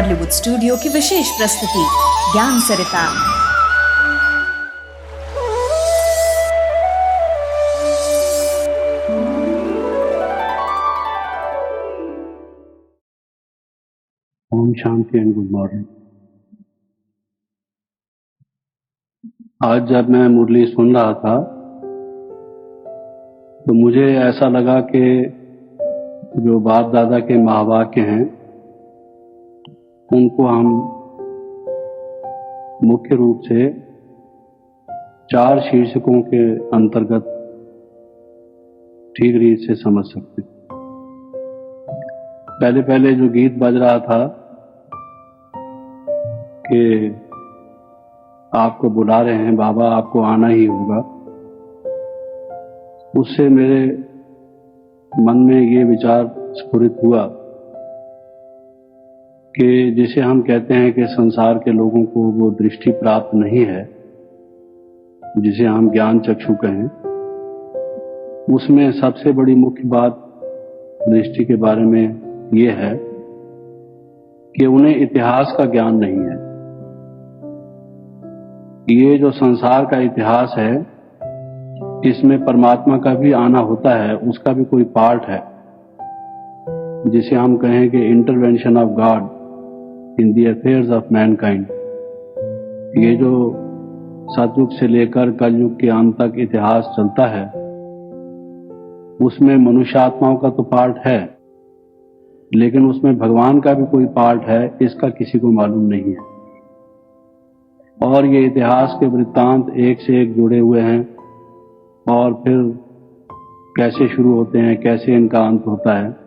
Bollywood studio की विशेष प्रस्तुति ज्ञान सरिता। Om Shanti and good morning. आज जब मैं मुरली सुन रहा था तो मुझे ऐसा लगा कि जो बाप दादा के महावाक्य हैं उनको हम मुख्य रूप से 4 शीर्षकों के अंतर्गत ठीक रीत से समझ सकते हैं। पहले जो गीत बज रहा था कि आपको बुला रहे हैं बाबा, आपको आना ही होगा, उससे मेरे मन में ये विचार स्फुरित हुआ कि जिसे हम कहते हैं कि संसार के लोगों को वो दृष्टि प्राप्त नहीं है जिसे हम ज्ञान चक्षु कहें, उसमें सबसे बड़ी मुख्य बात दृष्टि के बारे में ये है कि उन्हें इतिहास का ज्ञान नहीं है। ये जो संसार का इतिहास है इसमें परमात्मा का भी आना होता है, उसका भी कोई पार्ट है जिसे हम कहें कि intervention of God in the affairs of Mankind. ये जो सतयुग से लेकर कलयुग के अंत तक इतिहास चलता है उसमें मनुष्य आत्माओं का तो पार्ट है, लेकिन उसमें भगवान का भी कोई पार्ट है, इसका किसी को मालूम नहीं है। और ये इतिहास के वृत्तांत एक से एक जुड़े हुए हैं और फिर कैसे शुरू होते हैं, कैसे इनका अंत होता है,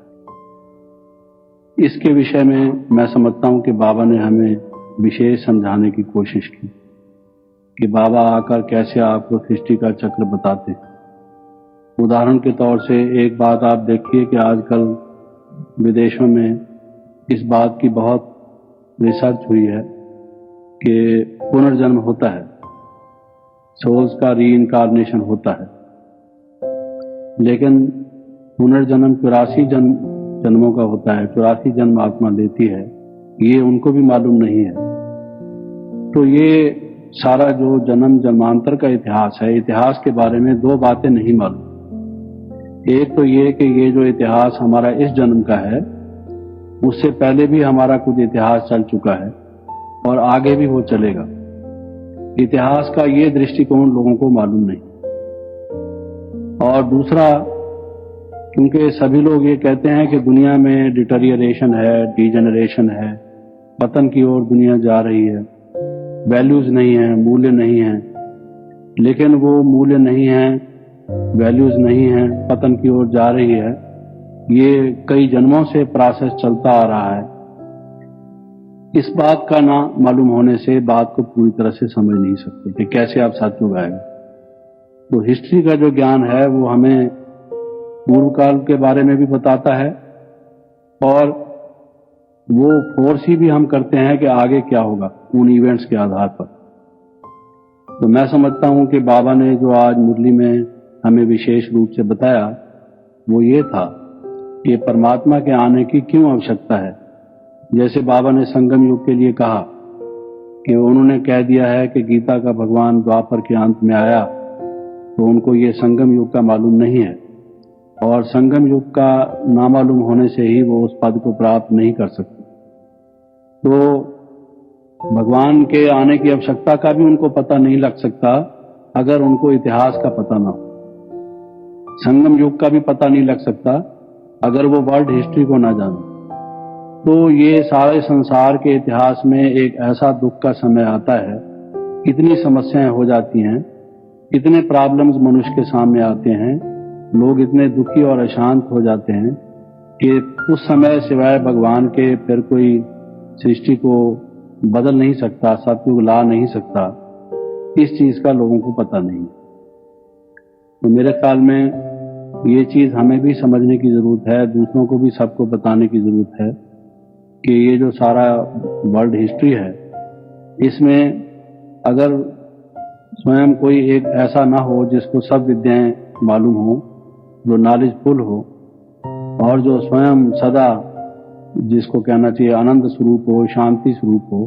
इसके विषय में मैं समझता हूं कि बाबा ने हमें विशेष समझाने की कोशिश की कि बाबा आकर कैसे आपको सृष्टि का चक्र बताते। उदाहरण के तौर से एक बात आप देखिए कि आजकल विदेशों में इस बात की बहुत रिसर्च हुई है कि पुनर्जन्म होता है, सोल्स का रीइंकार्नेशन होता है, लेकिन पुनर्जन्म 84 जन्मों का होता है, 84 जन्म आत्मा लेती है, ये उनको भी मालूम नहीं है। तो ये सारा जो जन्म जन्मांतर का इतिहास है, इतिहास के बारे में 2 बातें नहीं मालूम। एक तो ये कि ये जो इतिहास हमारा इस जन्म का है उससे पहले भी हमारा कुछ इतिहास चल चुका है और आगे भी वो चलेगा। इतिहास का ये दृष्टिकोण लोगों को मालूम नहीं। और दूसरा, क्योंकि सभी लोग ये कहते हैं कि दुनिया में डिटेरियरेशन है, डीजेनरेशन है, पतन की ओर दुनिया जा रही है, वैल्यूज नहीं है, मूल्य नहीं है, लेकिन वो मूल्य नहीं है, वैल्यूज नहीं है, पतन की ओर जा रही है, ये कई जन्मों से प्रोसेस चलता आ रहा है। इस बात का ना मालूम होने से बात को पूरी तरह से समझ नहीं सकते कि कैसे आप सतयुग आएगा। तो हिस्ट्री का जो ज्ञान है वो हमें पूर्व काल के बारे में भी बताता है और वो फोर्सी भी हम करते हैं कि आगे क्या होगा उन इवेंट्स के आधार पर। तो मैं समझता हूं कि बाबा ने जो आज मुरली में हमें विशेष रूप से बताया वो ये था कि परमात्मा के आने की क्यों आवश्यकता है। जैसे बाबा ने संगम युग के लिए कहा कि उन्होंने कह दिया है कि गीता का भगवान द्वापर के अंत में आया, तो उनको ये संगम युग का मालूम नहीं है और संगम युग का नामालूम होने से ही वो उस पद को प्राप्त नहीं कर सकते। तो भगवान के आने की आवश्यकता का भी उनको पता नहीं लग सकता अगर उनको इतिहास का पता ना हो। संगम युग का भी पता नहीं लग सकता अगर वो वर्ल्ड हिस्ट्री को ना जाने। तो ये सारे संसार के इतिहास में एक ऐसा दुख का समय आता है, इतनी समस्याएं हो जाती हैं, इतने प्रॉब्लम्स मनुष्य के सामने आते हैं, लोग इतने दुखी और अशांत हो जाते हैं कि उस समय सिवाय भगवान के फिर कोई सृष्टि को बदल नहीं सकता, सतयुग ला नहीं सकता। इस चीज का लोगों को पता नहीं। तो मेरे ख्याल में ये चीज हमें भी समझने की जरूरत है, दूसरों को भी सबको बताने की जरूरत है कि ये जो सारा वर्ल्ड हिस्ट्री है इसमें अगर स्वयं कोई एक ऐसा ना हो जिसको सब विद्याएं मालूम हो, जो नॉलेजफुल हो और जो स्वयं सदा जिसको कहना चाहिए आनंद स्वरूप हो, शांति स्वरूप हो,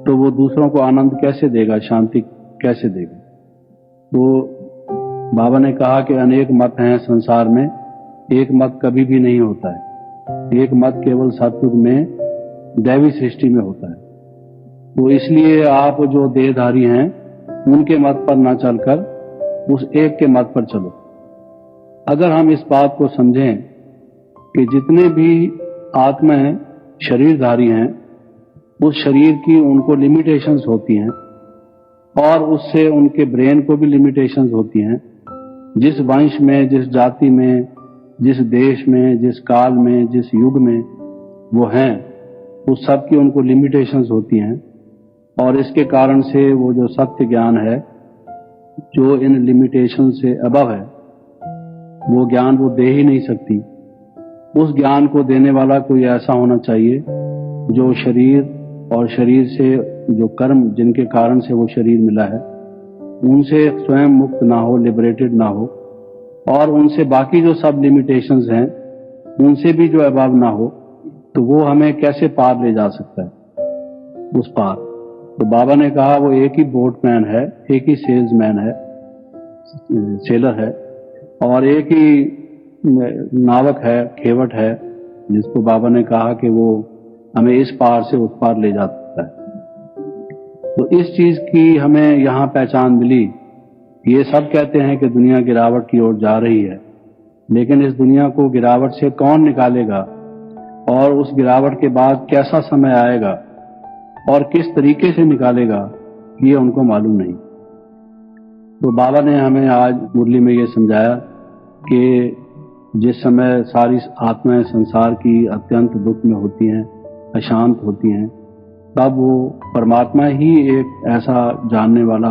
तो वो दूसरों को आनंद कैसे देगा, शांति कैसे देगा? तो बाबा ने कहा कि अनेक मत हैं संसार में, एक मत कभी भी नहीं होता है, एक मत केवल सतयुग में दैवी सृष्टि में होता है। तो इसलिए आप जो देहधारी हैं उनके मत पर ना चलकर उस एक के मत पर चलो। अगर हम इस बात को समझें कि जितने भी आत्माएं शरीरधारी हैं, उस शरीर की उनको लिमिटेशंस होती हैं और उससे उनके ब्रेन को भी लिमिटेशंस होती हैं। जिस वंश में, जिस जाति में, जिस देश में, जिस काल में, जिस युग में वो हैं, उस सब की उनको लिमिटेशंस होती हैं और इसके कारण से वो जो सत्य ज्ञान है जो इन लिमिटेशन से अबव है, वो ज्ञान वो दे ही नहीं सकती। उस ज्ञान को देने वाला कोई ऐसा होना चाहिए जो शरीर और शरीर से जो कर्म जिनके कारण से वो शरीर मिला है उनसे स्वयं मुक्त ना हो, लिबरेटेड ना हो, और उनसे बाकी जो सब लिमिटेशंस हैं उनसे भी जो अभाव ना हो, तो वो हमें कैसे पार ले जा सकता है उस पार? तो बाबा ने कहा वो एक ही बोटमैन है, एक ही सेल्समैन है, सेलर है, और एक ही नावक है, खेवट है, जिसको बाबा ने कहा कि वो हमें इस पार से उस पार ले जा सकता है। तो इस चीज की हमें यहाँ पहचान मिली। ये सब कहते हैं कि दुनिया गिरावट की ओर जा रही है, लेकिन इस दुनिया को गिरावट से कौन निकालेगा और उस गिरावट के बाद कैसा समय आएगा और किस तरीके से निकालेगा, ये उनको मालूम नहीं। तो बाबा ने हमें आज मुरली में ये समझाया कि जिस समय सारी आत्माएं संसार की अत्यंत दुख में होती हैं, अशांत होती हैं, तब वो परमात्मा ही एक ऐसा जानने वाला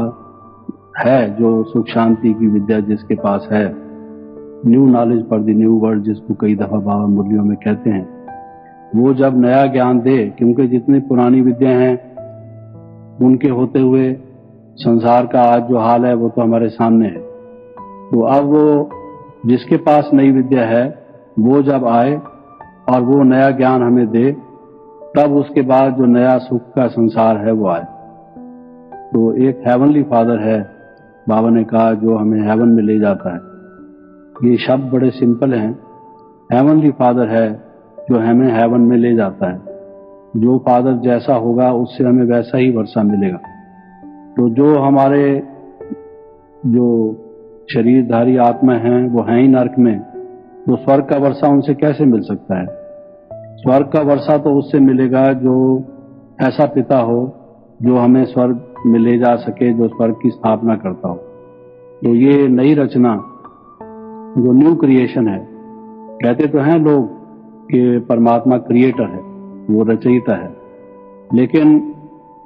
है जो सुख शांति की विद्या जिसके पास है, new knowledge for the new world, जिसको कई दफा बाबा मुरलियों में कहते हैं, वो जब नया ज्ञान दे, क्योंकि जितनी पुरानी विद्या हैं उनके होते हुए संसार का आज जो हाल है वो तो हमारे सामने है। तो अब वो जिसके पास नई विद्या है वो जब आए और वो नया ज्ञान हमें दे, तब उसके बाद जो नया सुख का संसार है वो आए। तो एक हेवनली फादर है, बाबा ने कहा, जो हमें हेवन में ले जाता है। ये शब्द बड़े सिंपल हैं। हेवनली फादर है जो हमें हेवन में ले जाता है। जो फादर जैसा होगा उससे हमें वैसा ही वर्षा मिलेगा। तो जो हमारे जो शरीरधारी आत्मा हैं वो हैं ही नरक में, तो स्वर्ग का वर्षा उनसे कैसे मिल सकता है? स्वर्ग का वर्षा तो उससे मिलेगा जो ऐसा पिता हो जो हमें स्वर्ग में ले जा सके, जो स्वर्ग की स्थापना करता हो। तो ये नई रचना जो न्यू क्रिएशन है, कहते तो हैं लोग कि परमात्मा क्रिएटर है, वो रचयिता है, लेकिन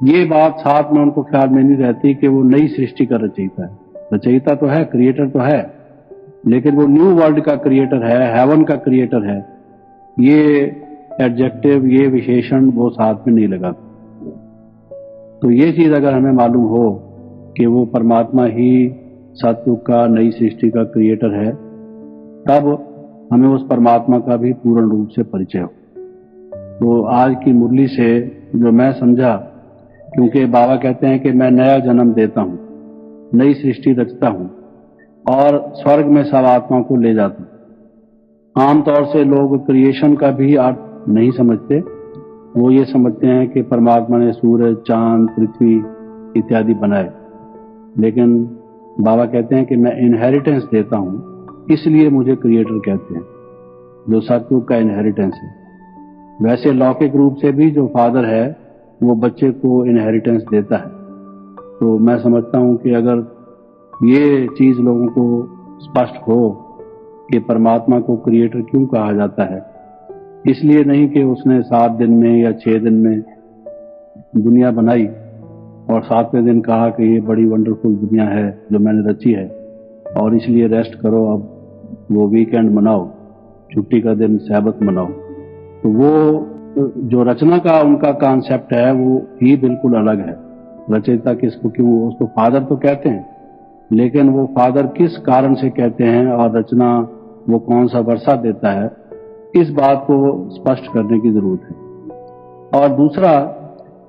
ये बात साथ में उनको ख्याल में नहीं रहती कि वो नई सृष्टि का रचयिता है। रचयिता तो है, क्रिएटर तो है, लेकिन वो न्यू वर्ल्ड का क्रिएटर है, हेवन का क्रिएटर है। ये एडजेक्टिव, ये विशेषण वो साथ में नहीं लगा। तो ये चीज अगर हमें मालूम हो कि वो परमात्मा ही सत्युग का, नई सृष्टि का क्रिएटर है, तब हमें उस परमात्मा का भी पूर्ण रूप से परिचय हो। तो आज की मुरली से जो मैं समझा, क्योंकि बाबा कहते हैं कि मैं नया जन्म देता हूं, नई सृष्टि रचता हूं और स्वर्ग में सब आत्माओं को ले जाता हूं। आमतौर से लोग क्रिएशन का भी अर्थ नहीं समझते। वो ये समझते हैं कि परमात्मा ने सूरज, चांद, पृथ्वी इत्यादि बनाए, लेकिन बाबा कहते हैं कि मैं इनहेरिटेंस देता हूं, इसलिए मुझे क्रिएटर कहते हैं, जो सतयुग का इनहेरिटेंस है। वैसे लौकिक रूप से भी जो फादर है वो बच्चे को इनहेरिटेंस देता है। तो मैं समझता हूं कि अगर ये चीज लोगों को स्पष्ट हो कि परमात्मा को क्रिएटर क्यों कहा जाता है, इसलिए नहीं कि उसने 7 दिन में या 6 दिन में दुनिया बनाई और 7वें दिन कहा कि ये बड़ी वंडरफुल दुनिया है जो मैंने रची है और इसलिए रेस्ट करो, अब वो वीकेंड मनाओ, छुट्टी का दिन सैबत मनाओ। तो वो जो रचना का उनका कॉन्सेप्ट है वो ही बिल्कुल अलग है। रचयिता किसको क्यों, उसको फादर तो कहते हैं, लेकिन वो फादर किस कारण से कहते हैं और रचना वो कौन सा वर्षा देता है, इस बात को स्पष्ट करने की जरूरत है। और दूसरा,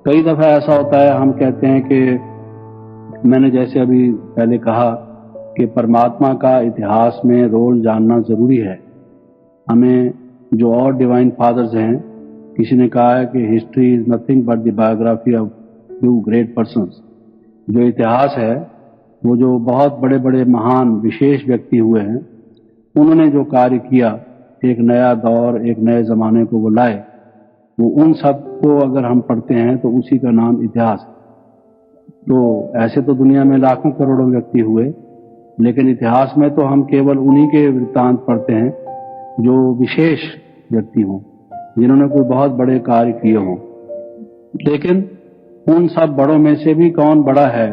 कई दफा ऐसा होता है, हम कहते हैं कि मैंने जैसे अभी पहले कहा कि परमात्मा का इतिहास में रोल जानना जरूरी है। हमें जो और डिवाइन फादर्स हैं, किसी ने कहा है कि history is nothing but the biography of few great persons. जो इतिहास है वो जो बहुत बड़े बड़े महान विशेष व्यक्ति हुए हैं, उन्होंने जो कार्य किया, एक नया दौर, एक नए जमाने को वो लाए, वो उन सब को अगर हम पढ़ते हैं तो उसी का नाम इतिहास है। तो ऐसे तो दुनिया में लाखों करोड़ों व्यक्ति हुए, लेकिन इतिहास में तो हम केवल उन्हीं के वृत्तांत पढ़ते हैं जो विशेष व्यक्ति हों, जिन्होंने कोई बहुत बड़े कार्य किए हों। लेकिन उन सब बड़ों में से भी कौन बड़ा है,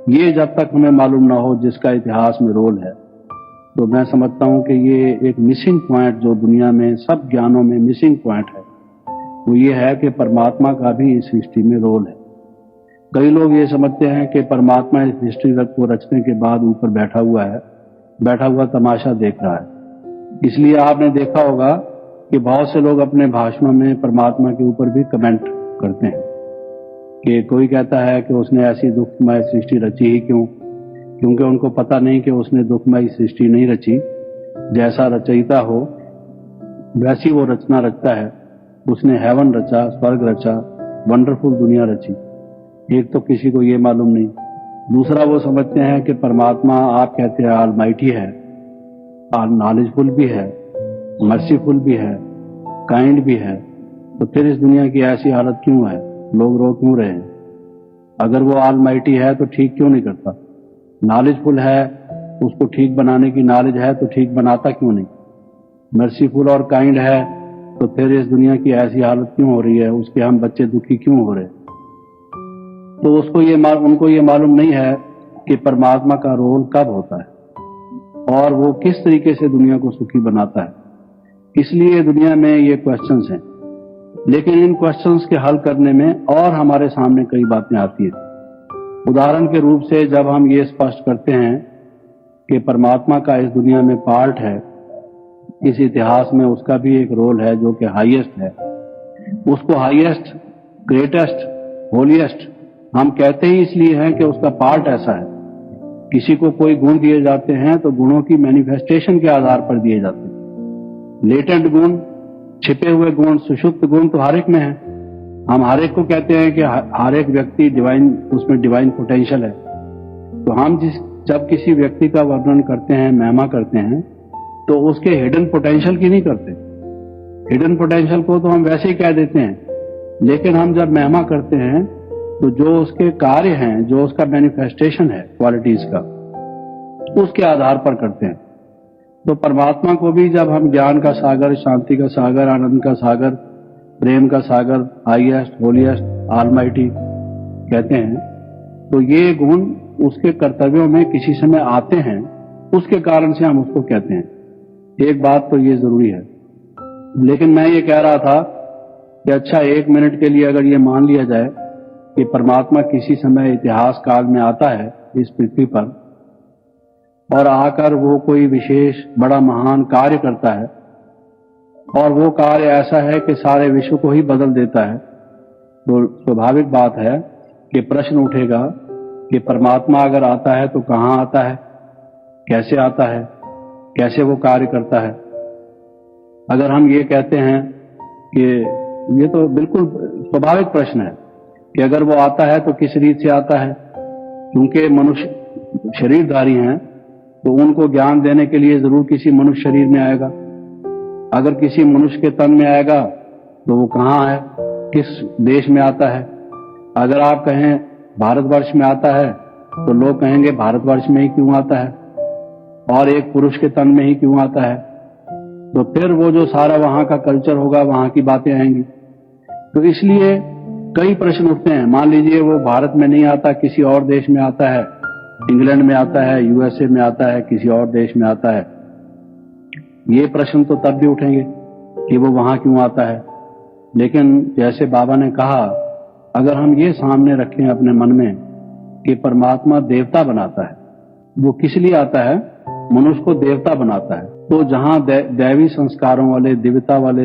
ये जब तक हमें मालूम ना हो जिसका इतिहास में रोल है, तो मैं समझता हूं कि ये एक मिसिंग पॉइंट जो दुनिया में सब ज्ञानों में मिसिंग पॉइंट है, वो ये है कि परमात्मा का भी इस हिस्ट्री में रोल है। कई लोग ये समझते हैं कि परमात्मा इस हिस्ट्री को रचने के बाद ऊपर बैठा हुआ तमाशा देख रहा है। इसलिए आपने देखा होगा कि बहुत से लोग अपने भाषणों में परमात्मा के ऊपर भी कमेंट करते हैं कि कोई कहता है कि उसने ऐसी दुखमय सृष्टि रची ही क्यों, क्योंकि उनको पता नहीं कि उसने दुखमय सृष्टि नहीं रची। जैसा रचयिता हो वैसी वो रचना रचता है। उसने हेवन रचा, स्वर्ग रचा, वंडरफुल दुनिया रची। एक तो किसी को ये मालूम नहीं। दूसरा, वो समझते हैं कि परमात्मा, आप कहते हैं ऑलमाइटी है, नॉलेजफुल भी है, मर्सीफुल भी है, काइंड भी है, तो फिर इस दुनिया की ऐसी हालत क्यों है, लोग रो क्यों रहे हैं? अगर वो ऑलमाइटी है तो ठीक क्यों नहीं करता? नॉलेजफुल है, उसको ठीक बनाने की नॉलेज है, तो ठीक बनाता क्यों नहीं? मर्सीफुल और काइंड है, तो फिर इस दुनिया की ऐसी हालत क्यों हो रही है, उसके हम बच्चे दुखी क्यों हो रहे? तो उनको ये मालूम नहीं है कि परमात्मा का रोल कब होता है और वो किस तरीके से दुनिया को सुखी बनाता है। इसलिए दुनिया में ये क्वेश्चंस हैं, लेकिन इन क्वेश्चंस के हल करने में और हमारे सामने कई बातें आती हैं। उदाहरण के रूप से, जब हम ये स्पष्ट करते हैं कि परमात्मा का इस दुनिया में पार्ट है, इस इतिहास में उसका भी एक रोल है जो कि हाईएस्ट है। उसको हाईएस्ट, ग्रेटेस्ट, होलीएस्ट हम कहते ही इसलिए हैं कि उसका पार्ट ऐसा है। किसी को कोई गुण दिए जाते हैं तो गुणों की मैनिफेस्टेशन के आधार पर दिए जाते हैं। लेटेंट गुण, छिपे हुए गुण, सुषुप्त गुण तो हर एक में है। हम हर एक को कहते हैं कि हर एक व्यक्ति डिवाइन, उसमें डिवाइन पोटेंशियल है। तो हम जब किसी व्यक्ति का वर्णन करते हैं, महिमा करते हैं, तो उसके हिडन पोटेंशियल की नहीं करते। हिडन पोटेंशियल को तो हम वैसे ही कह देते हैं, लेकिन हम जब महिमा करते हैं तो जो उसके कार्य हैं, जो उसका मैनिफेस्टेशन है क्वालिटीज का, उसके आधार पर करते हैं। तो परमात्मा को भी जब हम ज्ञान का सागर, शांति का सागर, आनंद का सागर, प्रेम का सागर, हाईएस्ट, होलीएस्ट, ऑलमाइटी कहते हैं, तो ये गुण उसके कर्तव्यों में किसी समय आते हैं, उसके कारण से हम उसको कहते हैं। एक बात तो ये जरूरी है। लेकिन मैं ये कह रहा था कि अच्छा, 1 मिनट के लिए अगर ये मान लिया जाए कि परमात्मा किसी समय इतिहास काल में आता है इस पृथ्वी पर और आकर वो कोई विशेष बड़ा महान कार्य करता है, और वो कार्य ऐसा है कि सारे विश्व को ही बदल देता है, तो स्वाभाविक बात है कि प्रश्न उठेगा कि परमात्मा अगर आता है तो कहां आता है, कैसे आता है, कैसे वो कार्य करता है। अगर हम ये कहते हैं कि ये तो बिल्कुल स्वाभाविक प्रश्न है कि अगर वो आता है तो किस रीत से आता है, क्योंकि मनुष्य शरीरधारी हैं, तो उनको ज्ञान देने के लिए जरूर किसी मनुष्य शरीर में आएगा। अगर किसी मनुष्य के तन में आएगा तो वो कहाँ है, किस देश में आता है। अगर आप कहें भारतवर्ष में आता है तो लोग कहेंगे भारतवर्ष में ही क्यों आता है, और एक पुरुष के तन में ही क्यों आता है। तो फिर वो जो सारा वहां का कल्चर होगा, वहां की बातें आएंगी। तो इसलिए कई प्रश्न उठते हैं। मान लीजिए वो भारत में नहीं आता, किसी और देश में आता है, इंग्लैंड में आता है, यूएसए में आता है, किसी और देश में आता है। ये प्रश्न तो तब भी उठेंगे कि वो वहां क्यों आता है। लेकिन जैसे बाबा ने कहा, अगर हम ये सामने रखें अपने मन में कि परमात्मा देवता बनाता है, वो किस लिए आता है, मनुष्य को देवता बनाता है। तो जहां दैवी संस्कारों वाले, दिव्यता वाले,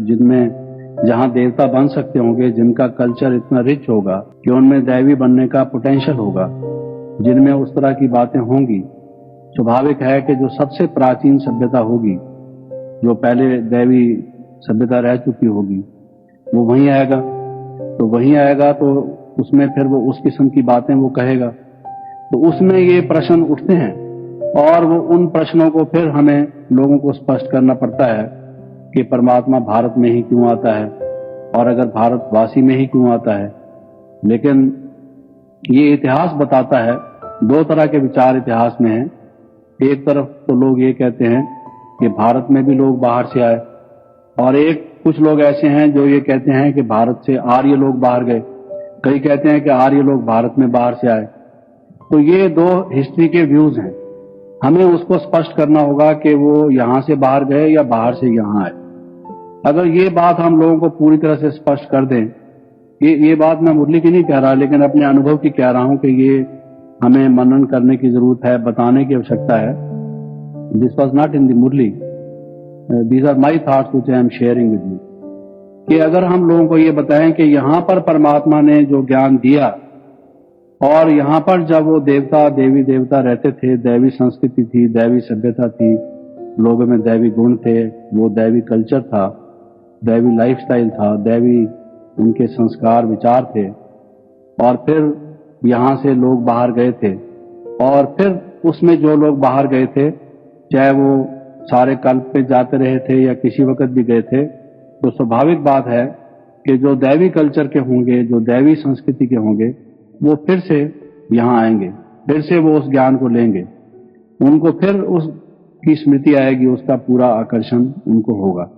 जिनमें जहां देवता बन सकते होंगे, जिनका कल्चर इतना रिच होगा कि उनमें दैवी बनने का पोटेंशियल होगा, जिनमें उस तरह की बातें होंगी, स्वाभाविक है कि जो सबसे प्राचीन सभ्यता होगी, जो पहले दैवी सभ्यता रह चुकी होगी, वो वहीं आएगा। तो वहीं आएगा तो उसमें फिर वो उस किस्म की बातें वो कहेगा। तो उसमें ये प्रश्न उठते हैं और वो उन प्रश्नों को फिर हमें लोगों को स्पष्ट करना पड़ता है कि परमात्मा भारत में ही क्यों आता है, और अगर भारतवासी में ही क्यों आता है। लेकिन ये इतिहास बताता है, दो तरह के विचार इतिहास में हैं। एक तरफ तो लोग ये कहते हैं कि भारत में भी लोग बाहर से आए, और कुछ लोग ऐसे हैं जो ये कहते हैं कि भारत से आर्य लोग बाहर गए। कई कहते हैं कि आर्य लोग भारत में बाहर से आए। तो ये दो हिस्ट्री के व्यूज हैं। हमें उसको स्पष्ट करना होगा कि वो यहां से बाहर गए या बाहर से यहां आए। अगर ये बात हम लोगों को पूरी तरह से स्पष्ट कर दें, ये बात मैं मुरली की नहीं कह रहा, लेकिन अपने अनुभव की कह रहा हूं कि ये हमें मनन करने की जरूरत है, बताने की आवश्यकता है। This was not in the Murli, these are my thoughts which I am sharing with you. कि अगर हम लोगों को ये बताएं कि यहां पर परमात्मा ने जो ज्ञान दिया, और यहां पर जब वो देवता, देवी देवता रहते थे, दैवी संस्कृति थी, दैवी सभ्यता थी, लोगों में दैवी गुण थे, वो दैवी कल्चर था, दैवी लाइफस्टाइल था, दैवी उनके संस्कार विचार थे, और फिर यहां से लोग बाहर गए थे, और फिर उसमें जो लोग बाहर गए थे, चाहे वो सारे कल्प पे जाते रहे थे या किसी वक्त भी गए थे, तो स्वाभाविक बात है कि जो दैवी कल्चर के होंगे, जो दैवी संस्कृति के होंगे, वो फिर से यहां आएंगे, फिर से वो उस ज्ञान को लेंगे, उनको फिर उसकी स्मृति आएगी, उसका पूरा आकर्षण उनको होगा।